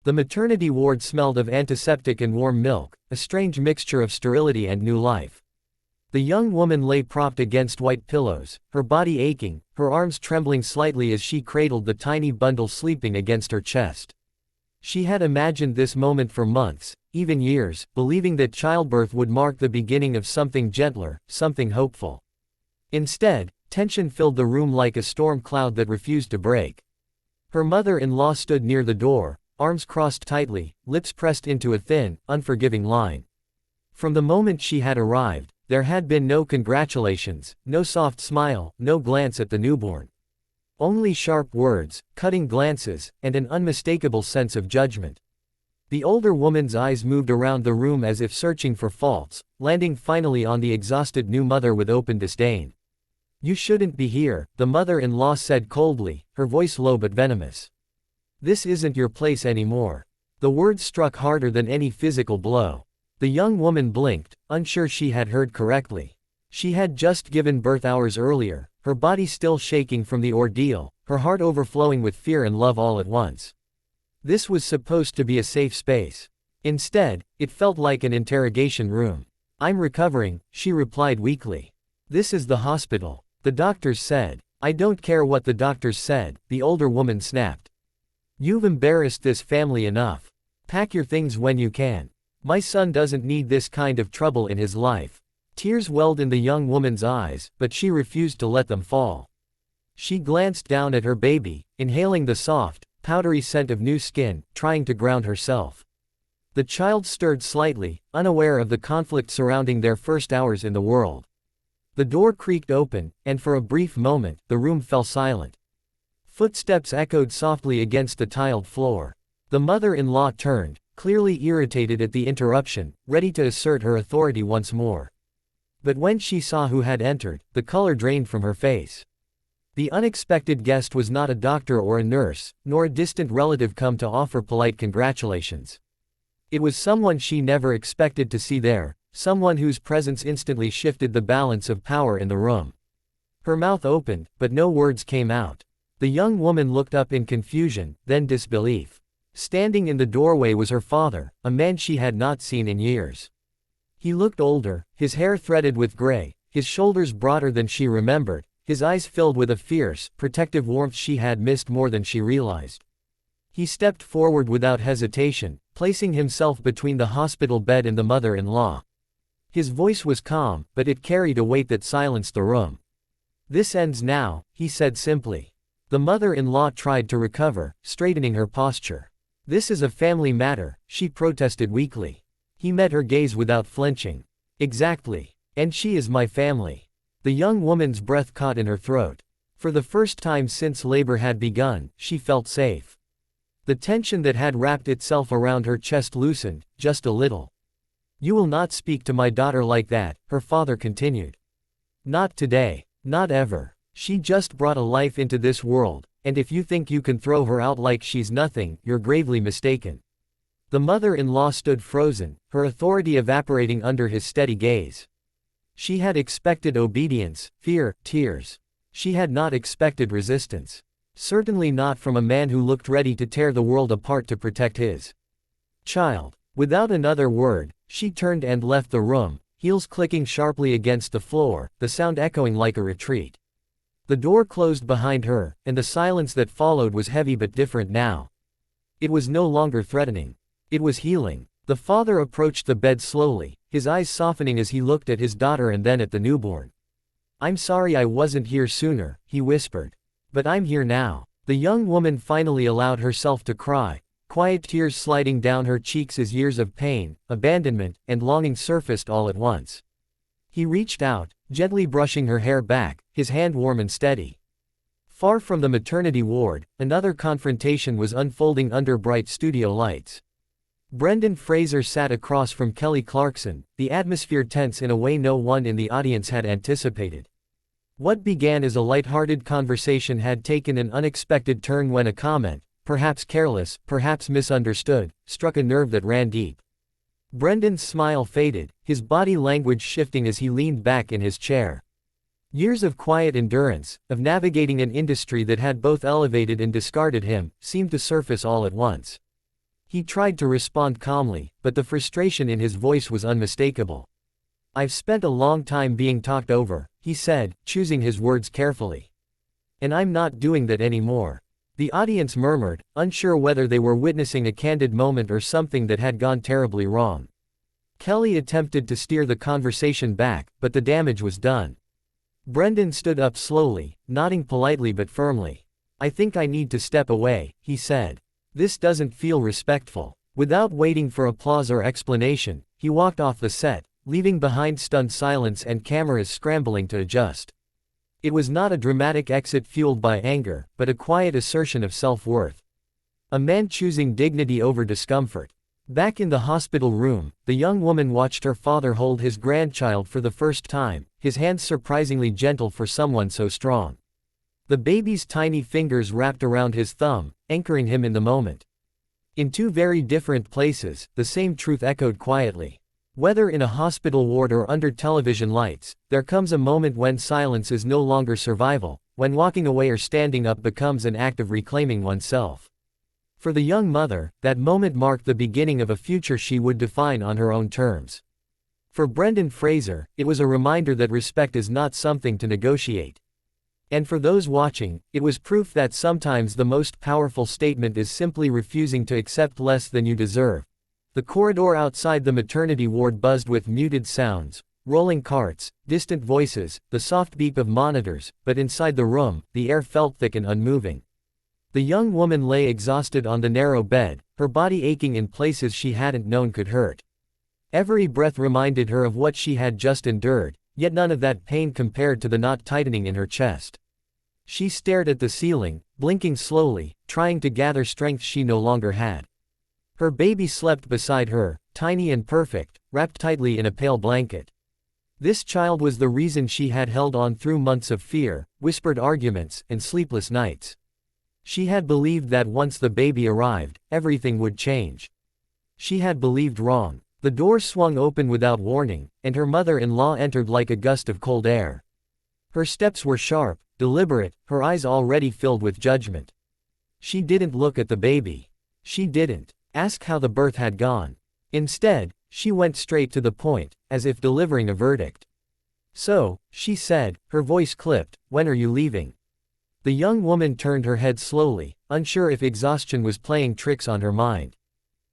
The maternity ward smelled of antiseptic and warm milk, a strange mixture of sterility and new life. The young woman lay propped against white pillows, her body aching, her arms trembling slightly as she cradled the tiny bundle sleeping against her chest. She had imagined this moment for months, even years, believing that childbirth would mark the beginning of something gentler, something hopeful. Instead, tension filled the room like a storm cloud that refused to break. Her mother-in-law stood near the door, arms crossed tightly, lips pressed into a thin, unforgiving line. From the moment she had arrived, there had been no congratulations, no soft smile, no glance at the newborn. Only sharp words, cutting glances, and an unmistakable sense of judgment. The older woman's eyes moved around the room as if searching for faults, landing finally on the exhausted new mother with open disdain. "You shouldn't be here," the mother-in-law said coldly, her voice low but venomous. "This isn't your place anymore." The words struck harder than any physical blow. The young woman blinked, unsure she had heard correctly. She had just given birth hours earlier, her body still shaking from the ordeal, her heart overflowing with fear and love all at once. This was supposed to be a safe space. Instead, it felt like an interrogation room. "I'm recovering," she replied weakly. "This is the hospital," the doctors said. "I don't care what the doctors said," the older woman snapped. "You've embarrassed this family enough. Pack your things when you can. My son doesn't need this kind of trouble in his life." Tears welled in the young woman's eyes, but she refused to let them fall. She glanced down at her baby, inhaling the soft, powdery scent of new skin, trying to ground herself. The child stirred slightly, unaware of the conflict surrounding their first hours in the world. The door creaked open, and for a brief moment, the room fell silent. Footsteps echoed softly against the tiled floor. The mother-in-law turned, clearly irritated at the interruption, ready to assert her authority once more. But when she saw who had entered, the color drained from her face. The unexpected guest was not a doctor or a nurse, nor a distant relative come to offer polite congratulations. It was someone she never expected to see there, someone whose presence instantly shifted the balance of power in the room. Her mouth opened, but no words came out. The young woman looked up in confusion, then disbelief. Standing in the doorway was her father, a man she had not seen in years. He looked older, his hair threaded with gray, his shoulders broader than she remembered, his eyes filled with a fierce, protective warmth she had missed more than she realized. He stepped forward without hesitation, placing himself between the hospital bed and the mother-in-law. His voice was calm, but it carried a weight that silenced the room. "This ends now," he said simply. The mother-in-law tried to recover, straightening her posture. "This is a family matter," she protested weakly. He met her gaze without flinching. "Exactly. And she is my family." The young woman's breath caught in her throat. For the first time since labor had begun, she felt safe. The tension that had wrapped itself around her chest loosened, just a little. "You will not speak to my daughter like that," her father continued. "Not today. Not ever. She just brought a life into this world, and if you think you can throw her out like she's nothing, you're gravely mistaken." The mother-in-law stood frozen, her authority evaporating under his steady gaze. She had expected obedience, fear, tears. She had not expected resistance. Certainly not from a man who looked ready to tear the world apart to protect his child. Without another word, she turned and left the room, heels clicking sharply against the floor, the sound echoing like a retreat. The door closed behind her, and the silence that followed was heavy but different now. It was no longer threatening. It was healing. The father approached the bed slowly, his eyes softening as he looked at his daughter and then at the newborn. "I'm sorry I wasn't here sooner," he whispered. "But I'm here now." The young woman finally allowed herself to cry, quiet tears sliding down her cheeks as years of pain, abandonment, and longing surfaced all at once. He reached out, gently brushing her hair back, his hand warm and steady. Far from the maternity ward, another confrontation was unfolding under bright studio lights. Brendan Fraser sat across from Kelly Clarkson, the atmosphere tense in a way no one in the audience had anticipated. What began as a light-hearted conversation had taken an unexpected turn when a comment, perhaps careless, perhaps misunderstood, struck a nerve that ran deep. Brendan's smile faded, his body language shifting as he leaned back in his chair. Years of quiet endurance, of navigating an industry that had both elevated and discarded him, seemed to surface all at once. He tried to respond calmly, but the frustration in his voice was unmistakable. "I've spent a long time being talked over," he said, choosing his words carefully. "And I'm not doing that anymore." The audience murmured, unsure whether they were witnessing a candid moment or something that had gone terribly wrong. Kelly attempted to steer the conversation back, but the damage was done. Brendan stood up slowly, nodding politely but firmly. "I think I need to step away," he said. "This doesn't feel respectful." Without waiting for applause or explanation, he walked off the set, leaving behind stunned silence and cameras scrambling to adjust. It was not a dramatic exit fueled by anger, but a quiet assertion of self-worth. A man choosing dignity over discomfort. Back in the hospital room, the young woman watched her father hold his grandchild for the first time, his hands surprisingly gentle for someone so strong. The baby's tiny fingers wrapped around his thumb, anchoring him in the moment. In two very different places, the same truth echoed quietly. Whether in a hospital ward or under television lights, there comes a moment when silence is no longer survival, when walking away or standing up becomes an act of reclaiming oneself. For the young mother, that moment marked the beginning of a future she would define on her own terms. For Brendan Fraser, it was a reminder that respect is not something to negotiate. And for those watching, it was proof that sometimes the most powerful statement is simply refusing to accept less than you deserve. The corridor outside the maternity ward buzzed with muted sounds, rolling carts, distant voices, the soft beep of monitors, but inside the room, the air felt thick and unmoving. The young woman lay exhausted on the narrow bed, her body aching in places she hadn't known could hurt. Every breath reminded her of what she had just endured, yet none of that pain compared to the knot tightening in her chest. She stared at the ceiling, blinking slowly, trying to gather strength she no longer had. Her baby slept beside her, tiny and perfect, wrapped tightly in a pale blanket. This child was the reason she had held on through months of fear, whispered arguments, and sleepless nights. She had believed that once the baby arrived, everything would change. She had believed wrong. The door swung open without warning, and her mother-in-law entered like a gust of cold air. Her steps were sharp, deliberate, her eyes already filled with judgment. She didn't look at the baby. She didn't ask how the birth had gone. Instead, she went straight to the point, as if delivering a verdict. "So," she said, her voice clipped, "when are you leaving?" The young woman turned her head slowly, unsure if exhaustion was playing tricks on her mind.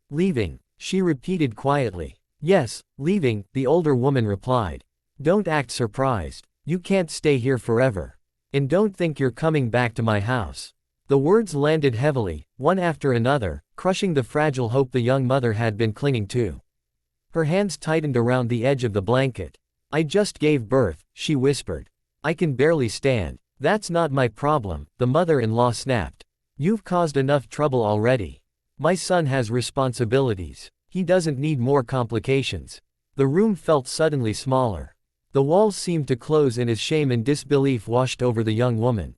"Leaving," she repeated quietly. "Yes, leaving," the older woman replied. "Don't act surprised. You can't stay here forever. And don't think you're coming back to my house." The words landed heavily, one after another, crushing the fragile hope the young mother had been clinging to. Her hands tightened around the edge of the blanket. "I just gave birth," she whispered. "I can barely stand." "That's not my problem," the mother-in-law snapped. "You've caused enough trouble already. My son has responsibilities. He doesn't need more complications." The room felt suddenly smaller. The walls seemed to close and as shame and disbelief washed over the young woman.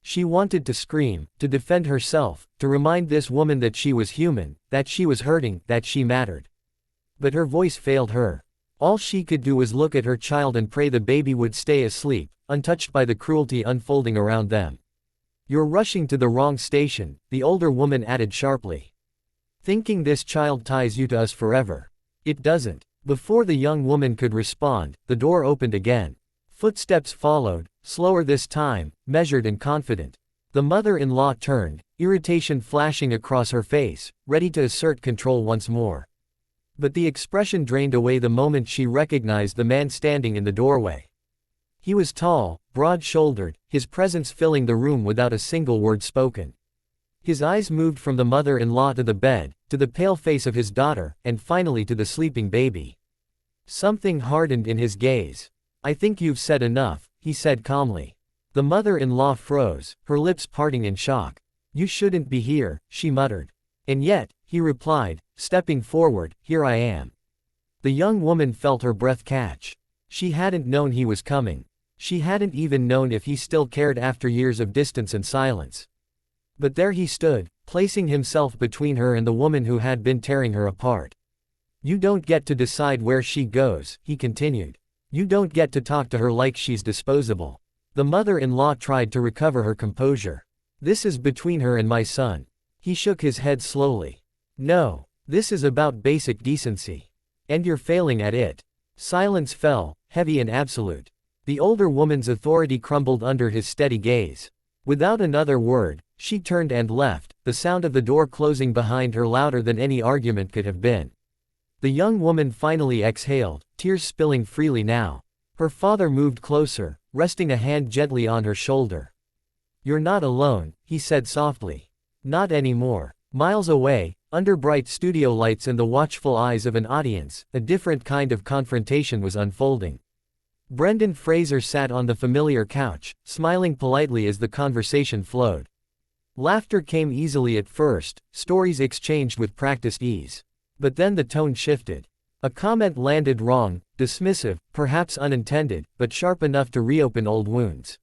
She wanted to scream, to defend herself, to remind this woman that she was human, that she was hurting, that she mattered. But her voice failed her. All she could do was look at her child and pray the baby would stay asleep, untouched by the cruelty unfolding around them. "You're rushing to the wrong station," the older woman added sharply. "Thinking this child ties you to us forever. It doesn't." Before the young woman could respond, the door opened again. Footsteps followed, slower this time, measured and confident. The mother-in-law turned, irritation flashing across her face, ready to assert control once more. But the expression drained away the moment she recognized the man standing in the doorway. He was tall, broad-shouldered, his presence filling the room without a single word spoken. His eyes moved from the mother-in-law to the bed, to the pale face of his daughter, and finally to the sleeping baby. Something hardened in his gaze. "I think you've said enough," he said calmly. The mother-in-law froze, her lips parting in shock. "You shouldn't be here," she muttered. "And yet," he replied, stepping forward, "here I am." The young woman felt her breath catch. She hadn't known he was coming. She hadn't even known if he still cared after years of distance and silence. But there he stood, placing himself between her and the woman who had been tearing her apart. "You don't get to decide where she goes," he continued. "You don't get to talk to her like she's disposable." The mother-in-law tried to recover her composure. "This is between her and my son." He shook his head slowly. No. This is about basic decency. And you're failing at it. Silence fell, heavy and absolute. The older woman's authority crumbled under his steady gaze. Without another word, she turned and left, the sound of the door closing behind her louder than any argument could have been. The young woman finally exhaled, tears spilling freely now. Her father moved closer, resting a hand gently on her shoulder. "You're not alone," he said softly. "Not anymore." Miles away, under bright studio lights and the watchful eyes of an audience, a different kind of confrontation was unfolding. Brendan Fraser sat on the familiar couch, smiling politely as the conversation flowed. Laughter came easily at first, stories exchanged with practiced ease. But then the tone shifted. A comment landed wrong, dismissive, perhaps unintended, but sharp enough to reopen old wounds.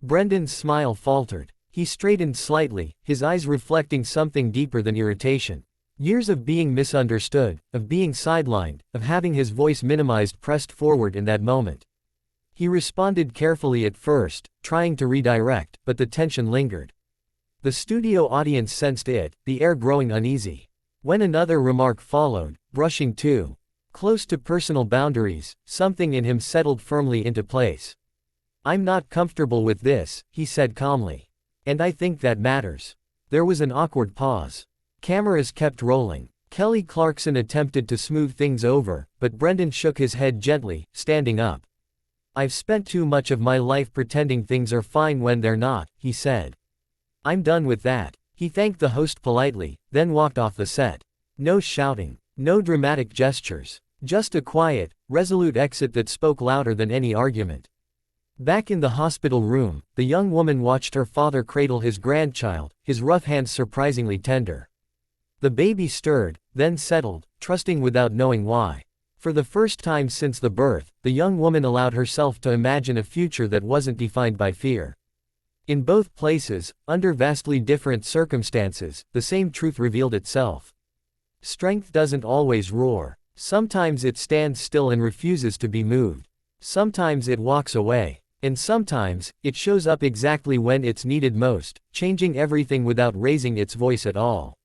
Brendan's smile faltered. He straightened slightly, his eyes reflecting something deeper than irritation. Years of being misunderstood, of being sidelined, of having his voice minimized pressed forward in that moment. He responded carefully at first, trying to redirect, but the tension lingered. The studio audience sensed it, the air growing uneasy. When another remark followed, brushing too close to personal boundaries, something in him settled firmly into place. "I'm not comfortable with this," he said calmly. "And I think that matters." There was an awkward pause. Cameras kept rolling. Kelly Clarkson attempted to smooth things over, but Brendan shook his head gently, standing up. "I've spent too much of my life pretending things are fine when they're not," he said. "I'm done with that." He thanked the host politely, then walked off the set. No shouting, no dramatic gestures, just a quiet, resolute exit that spoke louder than any argument. Back in the hospital room, the young woman watched her father cradle his grandchild, his rough hands surprisingly tender. The baby stirred, then settled, trusting without knowing why. For the first time since the birth, the young woman allowed herself to imagine a future that wasn't defined by fear. In both places, under vastly different circumstances, the same truth revealed itself. Strength doesn't always roar. Sometimes it stands still and refuses to be moved. Sometimes it walks away. And sometimes, it shows up exactly when it's needed most, changing everything without raising its voice at all.